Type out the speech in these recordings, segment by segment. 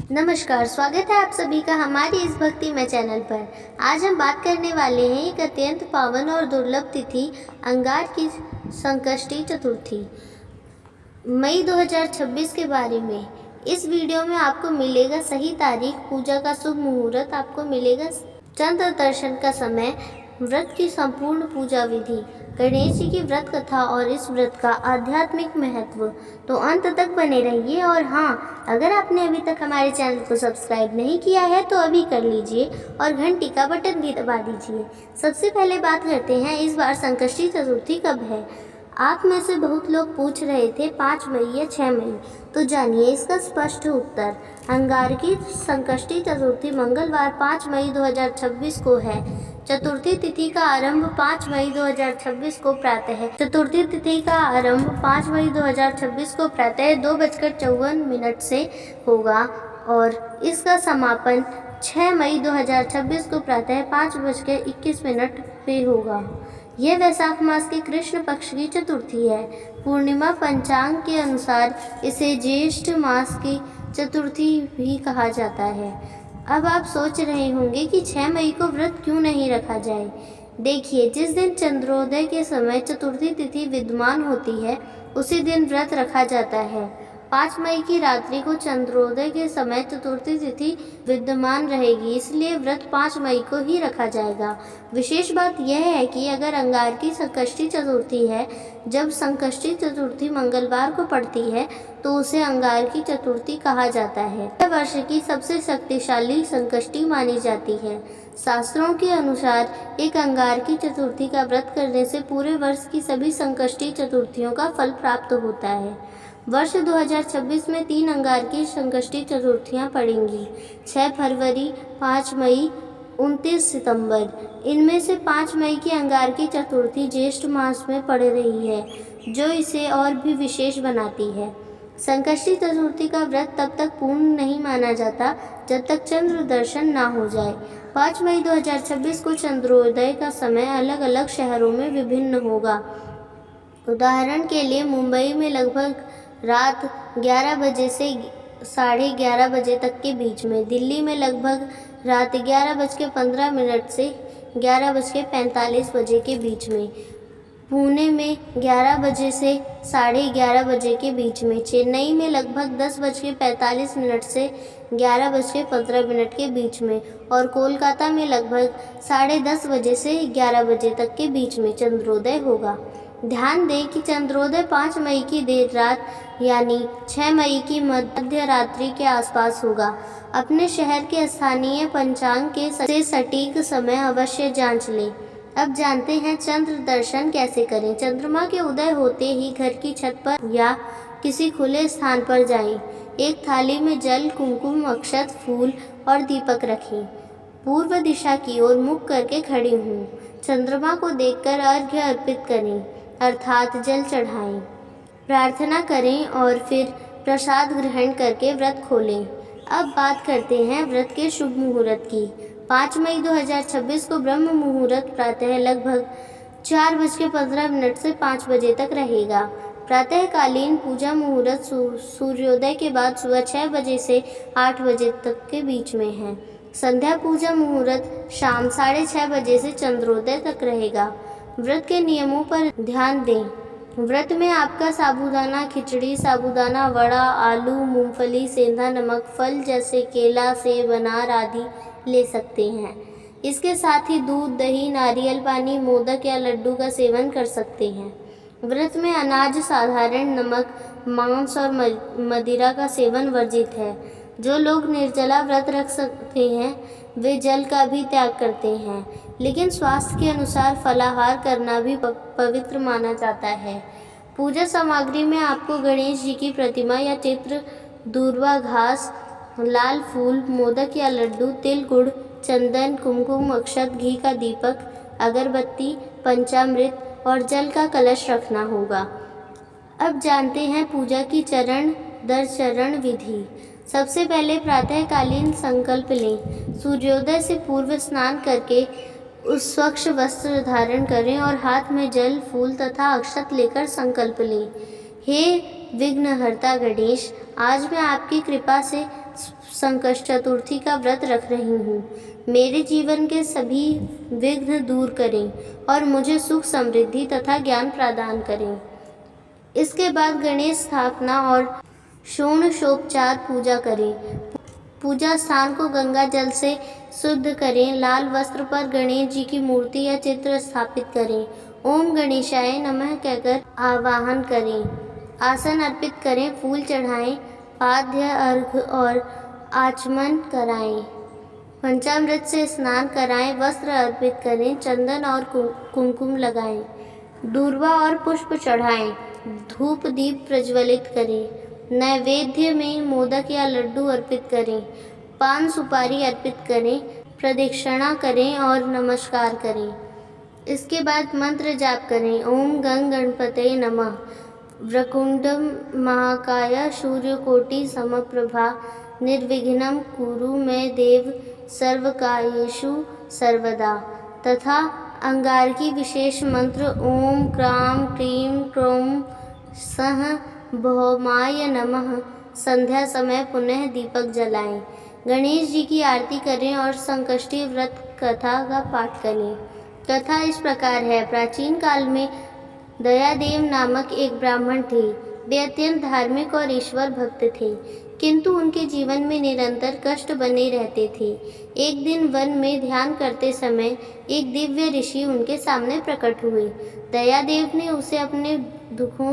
नमस्कार, स्वागत है आप सभी का हमारी इस भक्तिमय चैनल पर। आज हम बात करने वाले हैं एक अत्यंत पावन और दुर्लभ तिथि अंगार की संकष्टी चतुर्थी मई 2026 के बारे में। इस वीडियो में आपको मिलेगा सही तारीख, पूजा का शुभ मुहूर्त, आपको मिलेगा चंद्र दर्शन का समय, व्रत की संपूर्ण पूजा विधि, गणेश जी की व्रत कथा और इस व्रत का आध्यात्मिक महत्व। तो अंत तक बने रहिए। और हाँ, अगर आपने अभी तक हमारे चैनल को सब्सक्राइब नहीं किया है तो अभी कर लीजिए और घंटी का बटन भी दबा दीजिए। सबसे पहले बात करते हैं इस बार संकष्टी चतुर्थी कब है। आप में से बहुत लोग पूछ रहे थे 5 मई या 6 मई, तो जानिए इसका स्पष्ट उत्तर। अंगार की संकष्टी चतुर्थी मंगलवार 5 मई 2026 को है। चतुर्थी तिथि का आरंभ 5 मई 2026 को प्रातः 2:54 से होगा और इसका समापन 6 मई 2026 को प्रातः 5:21 पे होगा। यह वैशाख मास के कृष्ण पक्ष की चतुर्थी है। पूर्णिमा पंचांग के अनुसार इसे ज्येष्ठ मास की चतुर्थी भी कहा जाता है। अब आप सोच रहे होंगे कि 6 मई को व्रत क्यों नहीं रखा जाए। देखिए, जिस दिन चंद्रोदय के समय चतुर्थी तिथि विद्यमान होती है उसी दिन व्रत रखा जाता है। 5 मई की रात्रि को चंद्रोदय के समय चतुर्थी तिथि विद्यमान रहेगी, इसलिए व्रत 5 मई को ही रखा जाएगा। विशेष बात यह है कि अगर अंगार की संकष्टी चतुर्थी है, जब संकष्टी चतुर्थी मंगलवार को पड़ती है तो उसे अंगार की चतुर्थी कहा जाता है। यह वर्ष की सबसे शक्तिशाली संकष्टी मानी जाती है। शास्त्रों के अनुसार एक अंगार की चतुर्थी का व्रत करने से पूरे वर्ष की सभी संकष्टी चतुर्थियों का फल प्राप्त होता है। वर्ष 2026 में 3 अंगार की संकष्टी चतुर्थियां पड़ेंगी, 6 फरवरी, 5 मई, 29 सितंबर। इनमें से 5 मई की अंगार की चतुर्थी ज्येष्ठ मास में पड़ रही है, जो इसे और भी विशेष बनाती है। संकष्टी चतुर्थी का व्रत तब तक पूर्ण नहीं माना जाता जब तक चंद्र दर्शन ना हो जाए। 5 मई 2026 को चंद्रोदय का समय अलग अलग शहरों में विभिन्न होगा। उदाहरण के लिए मुंबई में लगभग रात 11 बजे से 11:30 बजे तक के बीच में, दिल्ली में लगभग रात 11:15 से 11:45 बजे के बीच में, पुणे में 11 बजे से 11:30 बजे के बीच में, चेन्नई में लगभग 10:45 से 11:15 के बीच में और कोलकाता में लगभग 10:30 बजे से 11 बजे तक के बीच में चंद्रोदय होगा। ध्यान दें कि चंद्रोदय 5 मई की देर रात यानी 6 मई की मध्य रात्रि के आसपास होगा। अपने शहर के स्थानीय पंचांग के सटीक समय अवश्य जांच लें। अब जानते हैं चंद्र दर्शन कैसे करें। चंद्रमा के उदय होते ही घर की छत पर या किसी खुले स्थान पर जाएं। एक थाली में जल, कुमकुम, अक्षत, फूल और दीपक रखें। पूर्व दिशा की ओर मुख करके खड़ी हों। चंद्रमा को देखकर अर्घ्य अर्पित करें, अर्थात जल चढ़ाएं। प्रार्थना करें और फिर प्रसाद ग्रहण करके व्रत खोलें। अब बात करते हैं व्रत के शुभ मुहूर्त की। 5 मई 2026 को ब्रह्म मुहूर्त प्रातः लगभग 4:15 से 5 बजे तक रहेगा। प्रातःकालीन पूजा मुहूर्त सूर्योदय के बाद सुबह 6 बजे से 8 बजे तक के बीच में है। संध्या पूजा मुहूर्त शाम 6:30 बजे से चंद्रोदय तक रहेगा। व्रत के नियमों पर ध्यान दें। व्रत में आपका साबूदाना खिचड़ी, साबूदाना वड़ा, आलू, मूंगफली, सेंधा नमक, फल जैसे केला, सेब, अनार आदि ले सकते हैं। इसके साथ ही दूध, दही, नारियल पानी, मोदक या लड्डू का सेवन कर सकते हैं। व्रत में अनाज, साधारण नमक, मांस और मदिरा का सेवन वर्जित है। जो लोग निर्जला व्रत रख सकते हैं वे जल का भी त्याग करते हैं, लेकिन स्वास्थ्य के अनुसार फलाहार करना भी पवित्र माना जाता है। पूजा सामग्री में आपको गणेश जी की प्रतिमा या चित्र, दूर्वा घास, लाल फूल, मोदक या लड्डू, तिल, गुड़, चंदन, कुमकुम, अक्षत, घी का दीपक, अगरबत्ती, पंचामृत और जल का कलश रखना होगा। अब जानते हैं पूजा की चरण दर चरण विधि। सबसे पहले प्रातःकालीन संकल्प लें। सूर्योदय से पूर्व स्नान करके उस स्वच्छ वस्त्र धारण करें और हाथ में जल, फूल तथा अक्षत लेकर संकल्प लें। हे विघ्नहर्ता गणेश, आज मैं आपकी कृपा से संकष्ट चतुर्थी का व्रत रख रही हूँ। मेरे जीवन के सभी विघ्न दूर करें और मुझे सुख समृद्धि तथा ज्ञान प्रदान करें। इसके बाद गणेश स्थापना और षोडशोपचार पूजा करें। पूजा स्थान को गंगा जल से शुद्ध करें। लाल वस्त्र पर गणेश जी की मूर्ति या चित्र स्थापित करें। ओम गणेशाय नमः कहकर आवाहन करें। आसन अर्पित करें, फूल चढ़ाएं, पाद्य अर्घ और आचमन कराएं। पंचामृत से स्नान कराएं, वस्त्र अर्पित करें, चंदन और कुमकुम लगाएं, दूर्वा और पुष्प चढ़ाएं, धूप दीप प्रज्वलित करें। नैवेद्य में मोदक या लड्डू अर्पित करें, पान सुपारी अर्पित करें, प्रदक्षिणा करें और नमस्कार करें। इसके बाद मंत्र जाप करें। ओम गं गणपते नमः। वक्रतुंडं महाकाय सूर्यकोटि समप्रभा निर्विघ्नं कुरु मे देव सर्वकार्येषु सर्वदा। तथा अंगारकी विशेष मंत्र ओम क्रां क्रीं क्रौं सः भौमाय नमः। संध्या समय पुनः दीपक जलाएं। गणेश जी की आरती करें और संकष्टी व्रत कथा का पाठ करें। कथा इस प्रकार है। प्राचीन काल में दयादेव नामक एक ब्राह्मण थे। वे अत्यंत धार्मिक और ईश्वर भक्त थे, किंतु उनके जीवन में निरंतर कष्ट बने रहते थे। एक दिन वन में ध्यान करते समय एक दिव्य ऋषि उनके सामने प्रकट हुए। दयादेव ने उसे अपने दुखों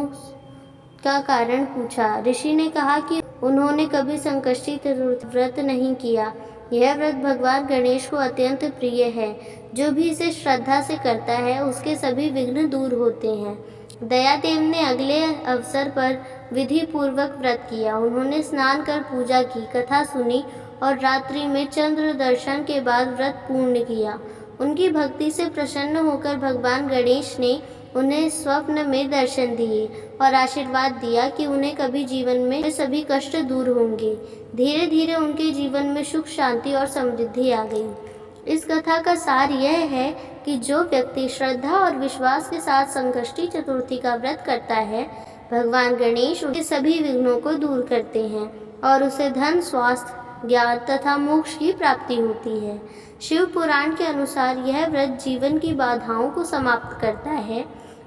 का कारण पूछा। ऋषि ने कहा कि उन्होंने कभी संकष्टी चतुर्थी व्रत नहीं किया। यह व्रत भगवान गणेश को अत्यंत प्रिय है। जो भी इसे श्रद्धा से करता है उसके सभी विघ्न दूर होते हैं। दयादेव ने अगले अवसर पर विधि पूर्वक व्रत किया। उन्होंने स्नान कर पूजा की, कथा सुनी और रात्रि में चंद्र दर्शन के बाद व्रत पूर्ण किया। उनकी भक्ति से प्रसन्न होकर भगवान गणेश ने उन्हें स्वप्न में दर्शन दिए और आशीर्वाद दिया कि उन्हें कभी जीवन में सभी कष्ट दूर होंगे। धीरे धीरे उनके जीवन में सुख, शांति और समृद्धि आ गई। इस कथा का सार यह है कि जो व्यक्ति श्रद्धा और विश्वास के साथ संकष्टी चतुर्थी का व्रत करता है, भगवान गणेश उसके सभी विघ्नों को दूर करते हैं और उसे धन, स्वास्थ्य, ज्ञान तथा मोक्ष की प्राप्ति होती है। शिव पुराण के अनुसार यह व्रत जीवन की बाधाओं को समाप्त करता है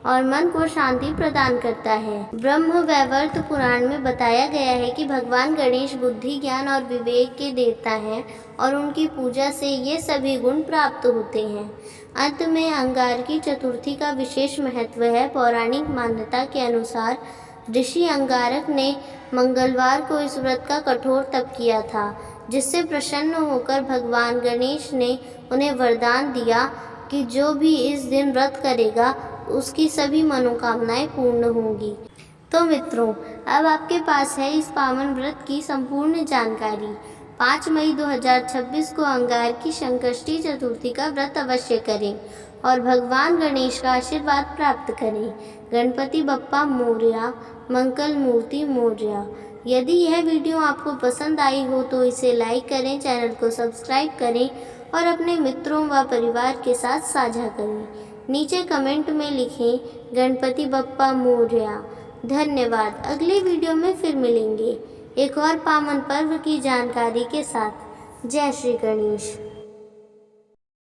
और मन को शांति प्रदान करता है। ब्रह्म वैवर्त पुराण में बताया गया है कि भगवान गणेश बुद्धि, ज्ञान और विवेक के देवता हैं और उनकी पूजा से ये सभी गुण प्राप्त होते हैं। अंत में अंगारकी चतुर्थी का विशेष महत्व है। पौराणिक मान्यता के अनुसार ऋषि अंगारक ने मंगलवार को इस व्रत का कठोर तप किया था, जिससे प्रसन्न होकर भगवान गणेश ने उन्हें वरदान दिया कि जो भी इस दिन व्रत करेगा उसकी सभी मनोकामनाएं पूर्ण होंगी। तो मित्रों, अब आपके पास है इस पावन व्रत की संपूर्ण जानकारी। 5 मई 2026 को अंगारकी संकष्टी चतुर्थी का व्रत अवश्य करें और भगवान गणेश का आशीर्वाद प्राप्त करें। गणपति बप्पा मोरया, मंगल मूर्ति मोरया। यदि यह वीडियो आपको पसंद आई हो तो इसे लाइक करें, चैनल को सब्सक्राइब करें और अपने मित्रों व परिवार के साथ साझा करें। नीचे कमेंट में लिखें गणपति बप्पा मोरया। धन्यवाद। अगले वीडियो में फिर मिलेंगे एक और पावन पर्व की जानकारी के साथ। जय श्री गणेश।